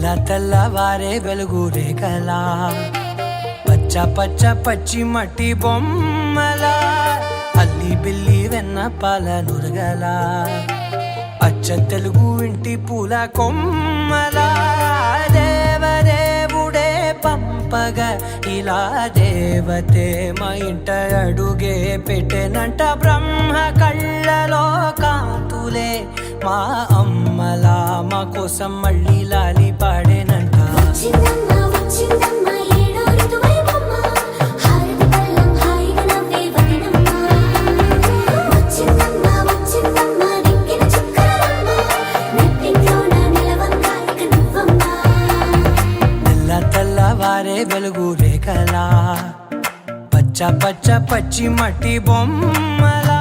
తెల్ల తెల్లవారే వెలుగు రేఖలా పచ్చ పచ్చ పచ్చి మట్టి బొమ్మలా అల్లి బిల్లి వెన్న పాల నురగలా అచ్చ తెలుగు ఇంటి పూల కొమ్మలా దేవదేవుడే పంపగా ఇలా దేవతే మా ఇంట అడుగే పెట్టెనంట బ్రహ్మ కళ్ళలో కాంతులే మా అమ్మలా మా కోసం మళ్ళీ లాలి పాడేనంట తెల్లవారే వెలుగు రేఖలా పచ్చ పచ్చ పచ్చి మట్టి బొమ్మలా